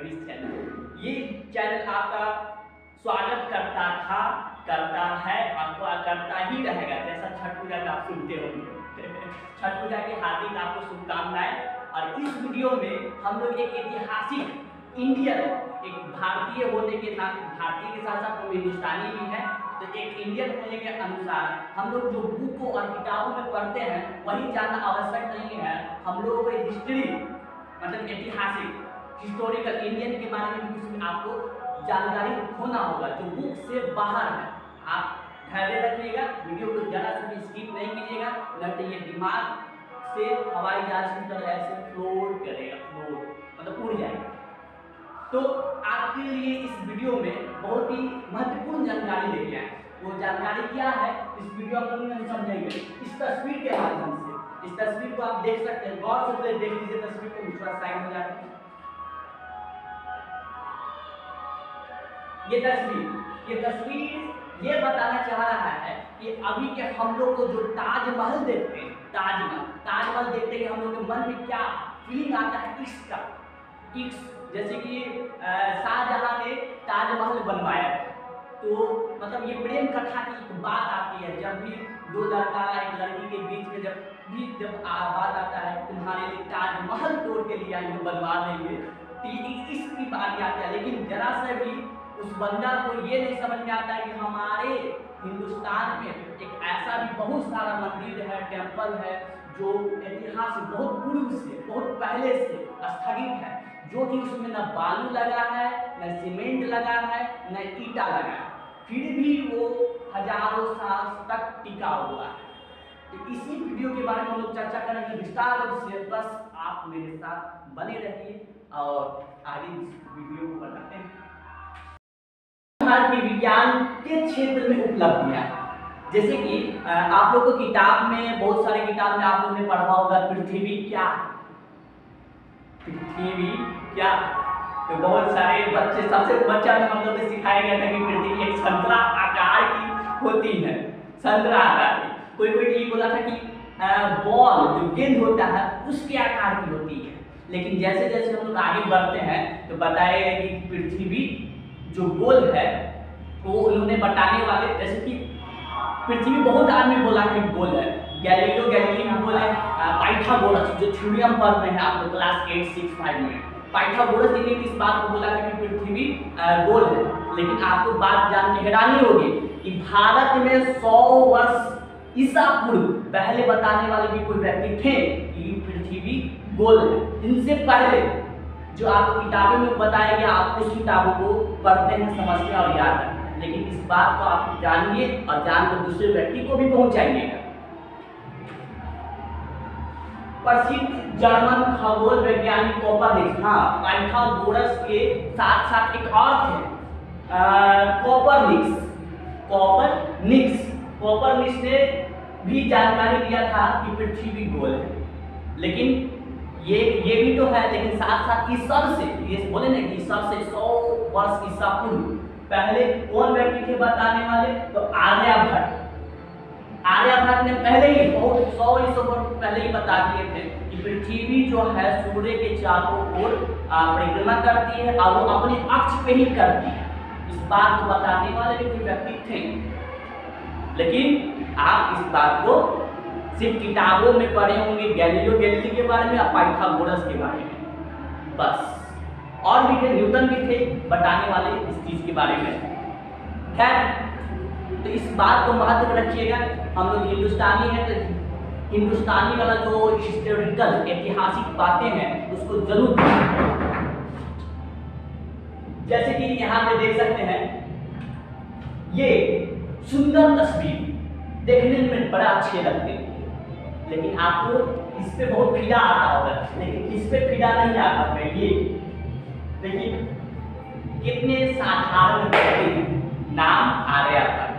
Ravish channel. ये channel आपका स्वागत करता था, करता है, आपको करता ही रहेगा। जैसा छठ पूजा का आप सुनते होंगे। छठ पूजा की हार्दिक आपको शुभकामनाएं। और इस वीडियो में हम लोग एक ऐतिहासिक इंडियन, एक भारतीय होने के नाते, भारतीय के साथ साथ हम हिंदुस्तानी भी हैं, तो एक इंडियन होने के अनुसार हम लोग जो बुकों और किताबों में पढ़ते हैं वही जानना आवश्यक नहीं है। हम लोगों को हिस्ट्री मतलब ऐतिहासिक हिस्टोरिकल इंडियन के बारे में कुछ आपको जानकारी होना होगा जो बुक से बाहर है। आप धैर्य रखिएगा, वीडियो को जरा से भी स्किप नहीं कीजिएगा, नहीं तो ये दिमाग से हवाई जहाज की तरह ऐसे फ्लोट करेगा, फ्लोट मतलब उड़ जाएगा। तो आपके लिए इस वीडियो में बहुत ही महत्वपूर्ण जानकारी लेके आए। वो जानकारी क्या है इस वीडियो में हम समझेंगे इस तस्वीर के माध्यम से। इस तस्वीर को आप देख सकते हैं, गौर से देख लीजिए तस्वीर को, थोड़ा साइड हो जाए। ये तस्वीर ये बताना चाह रहा है कि अभी के हम लोग को जो ताजमहल देखते हैं, ताजमहल देखते हैं, हम लोग के मन में क्या फीलिंग आता है इश्क का। इश्क जैसे कि शाहजहां ने ताजमहल बनवाया, तो मतलब ये प्रेम कथा की एक बात आती है। जब भी दो लड़का एक लड़की के बीच में जब बात आता है तुम्हारे लिए ताजमहल तोड़ के लिए आएंगे, बनवा देंगे, तो इसकी बात आती है। लेकिन जरा से भी उस बंदा को ये नहीं समझ में आता है कि हमारे हिंदुस्तान में एक ऐसा भी बहुत सारा मंदिर है, टेम्पल है, जो इतिहास बहुत पूर्व से, बहुत पहले से स्थगित है, जो कि उसमें न बालू लगा है, न सीमेंट लगा है, न ईटा लगा है, फिर भी वो हजारों साल तक टिका हुआ है। तो इसी वीडियो के बारे में हम लोग चर्चा करेंगे विस्तार रूप से। बस आप मेरे साथ बने रहिए और आगे इस वीडियो को बनाते हैं। भारत के विज्ञान के क्षेत्र में उपलब्धियां, जैसे कि आप लोग को किताब में, बहुत सारे किताब में आप लोगों ने पढ़ा होगा पृथ्वी क्या, पृथ्वी क्या। तो बहुत सारे बच्चे, सबसे बच्चा में हम लोग को सिखाया गया था कि पृथ्वी एक संतरा आकार की होती है, संतरा आकार की। कोई ये बोला था कि बॉल जो गेंद होता है उसके आकार की होती है। लेकिन जैसे जैसे हम लोग आगे बढ़ते हैं तो बताया कि पृथ्वी जो गोल है वो उन्होंने बताने वाले, जैसे कि पृथ्वी बहुत आदमी बोला है गोल है, गैलीलियो गैलीली भी बोले, पाइथागोरस जो थ्योरम पर में है आप लोग क्लास 8, 6, 5 में, पाइथागोरस ने इस बात को बोला था कि पृथ्वी गोल है। लेकिन आपको बात जान के हैरानी होगी कि भारत में 100 वर्ष ईसा पूर्व पहले बताने वाले भी कोई व्यक्ति थे कि पृथ्वी गोल है। इनसे पहले जो आपको किताबों में बताया गया, आप उस किताबों को पढ़ते हैं, समझते हैं और याद रखते हैं। लेकिन इस बात को आप जानिए और जानकर दूसरे व्यक्ति को भी पहुंचाइएगा। प्रसिद्ध जर्मन खगोल वैज्ञानिक कोपरनिकस, हाँ पाइथागोरस के साथ साथ एक और थे कोपरनिकस ने भी जानकारी दिया था कि पृथ्वी गोल है। लेकिन ये भी तो है, लेकिन साथ साथ इस सब से, ये बोले ना कि सब से 100 वर्ष ईसा पूर्व पहले कौन व्यक्ति थे बताने वाले, तो आर्यभट्ट ने पहले ही बहुत 100 वर्ष पहले ही बता दिए थे कि पृथ्वी जो है सूर्य के चारों ओर परिक्रमा करती है और वो अपने अक्ष पे ही करती है। इस बात को बताने वाले भी कोई व्यक्ति थे। लेकिन आप इस बात को सिर्फ किताबों में पढ़े होंगे, गैलीलियो गैलीली के बारे में या पाइथागोरस के बारे में बस। और भी थे, न्यूटन भी थे बताने वाले इस चीज के बारे में। खैर, तो इस बात को महत्व रखिएगा। हम लोग हिंदुस्तानी हैं तो हिंदुस्तानी वाला जो हिस्टोरिकल ऐतिहासिक बातें हैं उसको जरूर, जैसे कि यहाँ पे देख सकते हैं, ये सुंदर तस्वीर देखने में बड़ा अच्छे लगते हैं, लेकिन आपको इस पे बहुत फिदा आता होगा, लेकिन इस पे फिदा नहीं आता है। ये देखिए कितने साधारण व्यक्ति हैं, नाम आर्यभट्ट,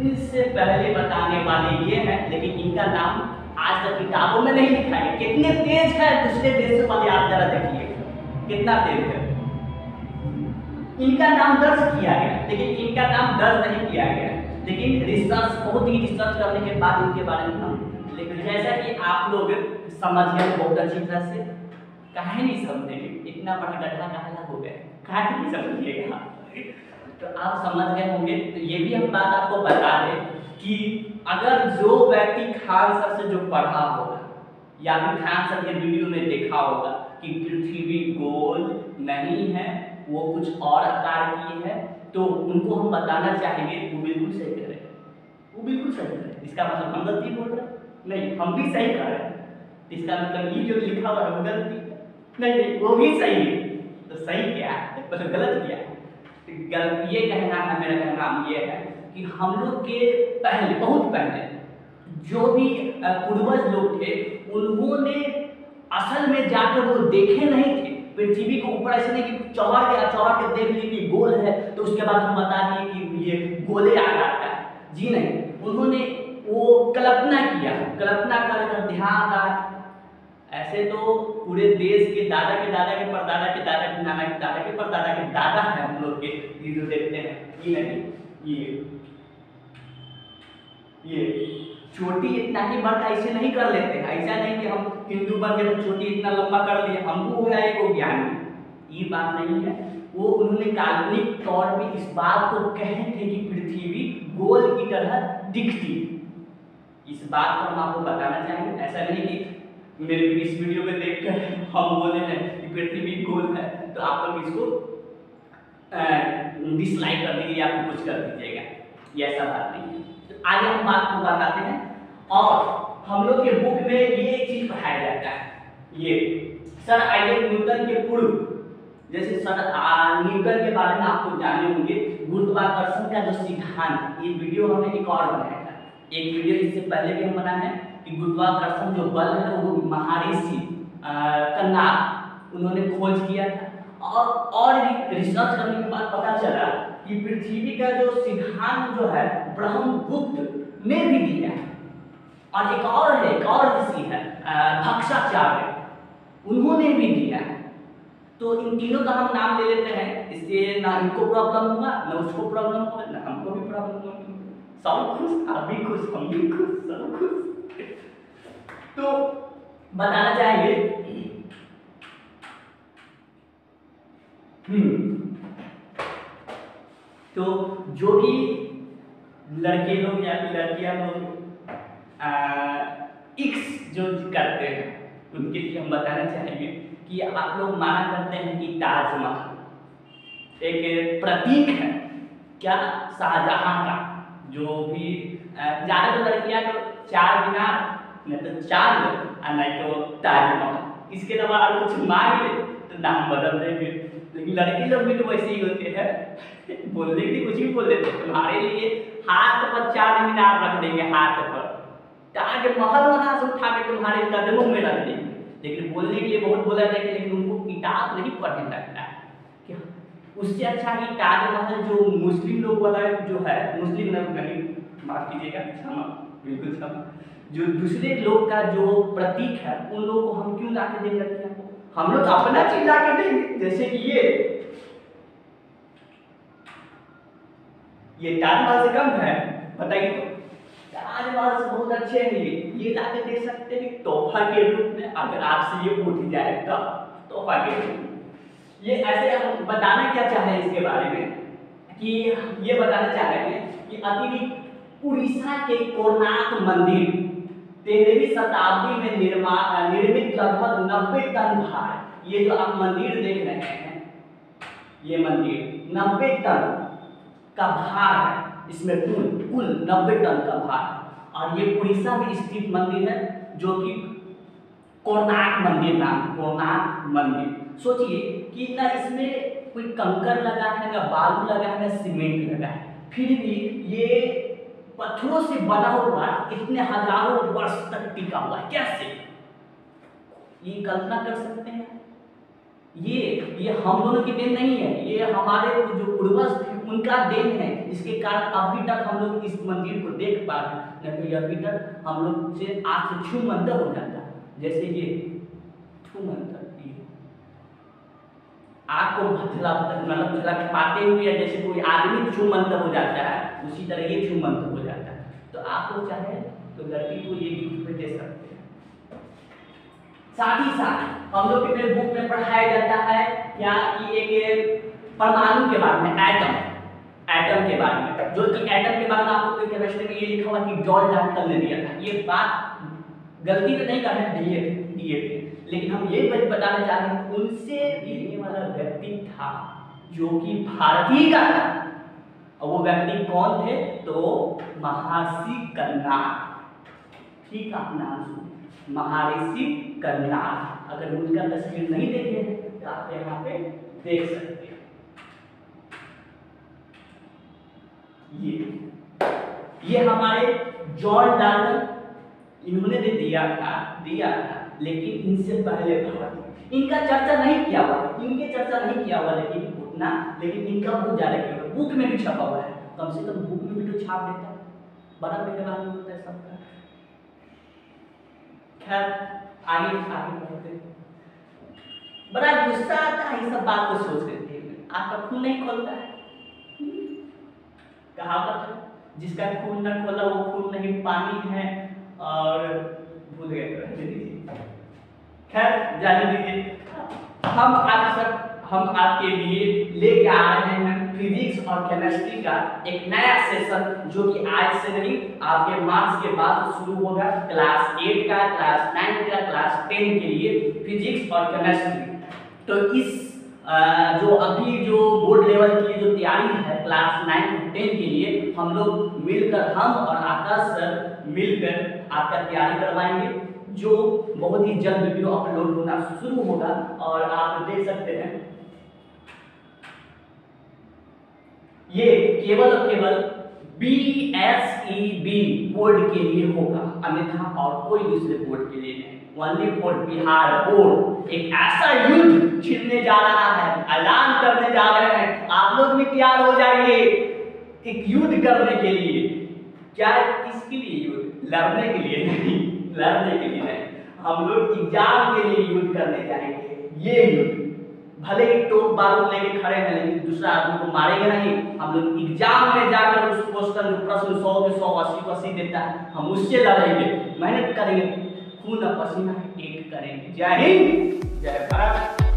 इससे पहले बताने वाले ये हैं, लेकिन इनका नाम आज तक किताबों में नहीं लिखा है। कितने तेज है दूसरे देश वाले, आप जरा देखिए कितना तेज है। इनका नाम दर्ज किया गया, लेकिन इनका नाम दर्ज नहीं किया गया, लेकिन रिसर्च, बहुत ही रिसर्च करने के बाद इनके बारे में हम, लेकिन जैसा कि आप लोग समझ गए बहुत अच्छी तरह से, काहे नहीं समझेंगे, इतना बड़ा गड्ढा कहाँ हो गया, कहाँ नहीं समझिएगा। तो आप समझ गए होंगे। तो ये भी हम बात आपको बता दें कि अगर जो व्यक्ति खान सर से जो पढ़ा होगा या फिर खान सर के वीडियो में देखा होगा कि पृथ्वी गोल नहीं है, वो कुछ और आकार की है, तो उनको हम बताना चाहेंगे वो बिल्कुल सही कह रहे हैं, वो बिल्कुल सही कह रहे हैं। इसका मतलब हम गलती बोल रहे हैं? नहीं, हम भी सही कह रहे हैं। इसका मतलब ये जो लिखा हुआ है वो गलती नहीं, वो भी सही है। तो सही क्या है मतलब गलत क्या है? गलत ये कहना है, मेरा कहना ये है कि हम लोग के पहले, बहुत पहले जो भी पूर्वज लोग थे, उन्होंने असल में जाकर वो देखे नहीं थे पृथ्वी को ऊपर, ऐसे नहीं कि चौड़ के देख लिए कि गोल है तो उसके बाद हम बता दिए कि ये गोले आकार का है। जी नहीं, उन्होंने वो कल्पना किया, कल्पना कर ध्यान रहा। ऐसे तो पूरे देश के दादा के दादा के परदादा के दादा के नाना के दादा के परदादा के दादा है हम लोग के, ये जो देखते हैं ये नहीं, ये चोटी इतना ही बड़ा ऐसे नहीं कर लेते हैं। ऐसा नहीं कि हम हिंदू बन गए तो चोटी इतना लंबा कर लिए, हमको है एक ज्ञानी, ये बात नहीं है। वो उन्होंने काल्पनिक तौर पे इस बात को कहे थे कि पृथ्वी गोल की तरह दिखती। इस बात को हम आपको बताना चाहेंगे। ऐसा नहीं कि मेरे इस वीडियो में देखकर हम बोले हैं कि पृथ्वी गोल है तो आप लोग इसको डिसलाइक कर दीजिए या फिर कुछ कर दीजिएगा, ये ऐसा बात नहीं है। तो आगे हम बात को बताते हैं। और हम लोग के बुक में ये चीज पढ़ाया जाता है, ये सर आइजैक न्यूटन के पूर्व, जैसे सर न्यूटन के बारे में आपको जाने होंगे, गुरुत्वाकर्षण का जो सिद्धांत, ये वीडियो हमने एक और बनाया था, एक वीडियो इससे पहले भी हम बनाए हैं कि गुरुत्वाकर्षण जो बल है वो महर्षि कन्नाड उन्होंने खोज किया था। और भी रिसर्च करने के बाद पता चला कि पृथ्वी का जो सिद्धांत जो है ब्रह्मगुप्त ने भी दिया है। और एक और ऋषि है भक्ष्याचार्य, उन्होंने भी दिया है। तो इन तीनों का हम नाम ले लेते हैं, इससे ना इनको प्रॉब्लम होगा ना उसको प्रॉब्लम होगा ना हमको भी प्रॉब्लम होगा, सब खुश, आप भी खुश, हम भी खुश, सब खुश। तो बताना चाहेंगे तो जो भी लड़के लोग या फिर लड़कियां लोग इक्स जो करते हैं उनके लिए हम बताना चाहेंगे कि आप लोग माना करते हैं कि ताजमहल एक प्रतीक है क्या, शाहजहां का, जो भी ज़्यादा तो लड़कियां तो 4 मीनार नहीं तो 4 और नहीं तो ताजमहल, इसके अलावा और कुछ मांग ले तो नाम बदल देंगे। लेकिन लड़के लोग भी तो वैसे ही होते हैं, बोलने के लिए कुछ भी बोल देते हैं। तुम्हारे लिए हाथ पर 4 मीनार रख देंगे, हाथ पर ताजमहल वहां से उठा के तुम्हारे कदमों में रख देंगे। लेकिन बोलने के लिए बहुत बोला जाएगा, लेकिन उनको किताब नहीं पढ़ने लगता है क्या। उससे अच्छा ही ताजमहल जो मुस्लिम लोग वाला जो है, मुस्लिम नहीं, माफ कीजिएगा, क्षमा, बिल्कुल क्षमा, जो दूसरे लोग का जो प्रतीक है उन लोगों को हम क्यों लाके देंगे लड़कियों को, हम लोग अपना चीज लाके देंगे। जैसे कि ये ताजमहल से कम है, बताइए तो, ताजमहल से बहुत अच्छे हैं ये लाके दे सकते हैं तोहफा के रूप में, अगर आपसे ये पूछ जाए तो तोहफा के रूप में। ये ऐसे हम बताना क्या चाह रहे हैं इसके बारे में कि ये बताना चाह रहे हैं कि अतिरिक्त उड़ीसा के कोणार्क मंदिर 13वीं शताब्दी में निर्मित लगभग 90 टन भार, ये जो आप मंदिर देख रहे हैं ये मंदिर 90 टन का भार है, इसमें कुल 90 टन का भार है। और ये उड़ीसा में स्थित मंदिर है जो कि कोणार्क मंदिर नाम, कोणार्क मंदिर। सोचिए कि ना इसमें कोई कंकर लगा है, ना बालू लगा है, ना सीमेंट लगा है, फिर भी ये पत्थरों से बना हुआ इतने हजारों वर्ष तक टिका हुआ है। कैसे, ये कल्पना कर सकते हैं? ये हम दोनों की देन नहीं है, ये हमारे जो पूर्वज थे उनका देन है। इसके कारण अभी तक हम लोग इस मंदिर को देख पा रहे हैं, नहीं तो अभी तक हम लोग से आँख से छूमंतर हो जाता है। जैसे ये छूमंतर, आँख को मतलब झलकाते हुए जैसे कोई आदमी छूमंतर हो जाता है, उसी तरह ये छूमंतर हो जाता है। तो आप लोग चाहे तो लड़की को ये गिफ्ट में दे सकते हैं। साथ ही साथ हम लोग के बुक में पढ़ाया जाता है क्या कि एक परमाणु के बारे में, एटम के बारे में, जो कि एटम के बारे में आपको केमिस्ट्री में ये लिखा हुआ कि जॉन डाल्टन ने दिया था। ये बात गलती तो नहीं कर दिए थे, लेकिन हम ये बताना चाहते हैं उनसे देने वाला व्यक्ति था जो कि भारतीय का था, और वो व्यक्ति कौन थे? तो महर्षि कर्नाड। ठीक, आप नाम सुनिए, महर्षि कर्नाड। अगर उनका तस्वीर नहीं देखे तो आप यहाँ पे देख सकते हैं। ये हमारे जॉन डाल्टन, इन्होंने भी दिया था, लेकिन इनसे पहले इनका चर्चा नहीं किया हुआ है, लेकिन उतना, लेकिन इनका बहुत ज्यादा किया हुआ है, बुक में भी छपा हुआ है। कम से कम बुक में भी तो छाप देता है, बड़ा मेहरबानी होता है सबका। खैर आगे बढ़ते, बड़ा गुस्सा आता है ये सब बात को सोच करके, आपका खून नहीं खोलता है। कहावत है, जिसका खून न खोला वो खून नहीं पानी है, और भूल गए। खैर जाने दीजिए, हम आपके लिए लेके आ रहे हैं फिजिक्स और केमिस्ट्री का एक नया सेशन, जो कि आज से नहीं आपके मार्च के बाद शुरू होगा। क्लास 8 का, क्लास 9 का, क्लास 10 के लिए फिजिक्स और केमिस्ट्री। तो इस जो अभी जो बोर्ड लेवल की जो तैयारी है क्लास 9 और 10 के लिए, हम लोग मिलकर, हम और आकाश सर मिलकर आपका तैयारी करवाएंगे, जो बहुत ही जल्द वीडियो अपलोड होना शुरू होगा। और आप देख सकते हैं ये केवल और केवल BSEB बोर्ड के लिए होगा, अन्यथा और कोई दूसरे बोर्ड के लिए नहीं। Only for Bihar board. एक ऐसा युद्ध छिड़ने जा रहा है, ऐलान करने जा रहे हैं, आप लोग भी तैयार हो जाइए एक युद्ध करने के लिए। क्या, किसके लिए युद्ध? लड़ने के लिए नहीं, हम लोग एग्जाम के लिए युद्ध करने जाएंगे। ये युद्ध भले ही टोप बारूद लेके खड़े हैं, लेकिन दूसरा आदमी को मारेंगे नहीं। हम लोग एग्जाम में जाकर उस क्वेश्चन प्रश्न 100 के 100, 80 को 80 देता है, हम उससे लड़ेंगे, मेहनत करेंगे, खून पसीना एक करेंगे। जय हिंद, जय भारत।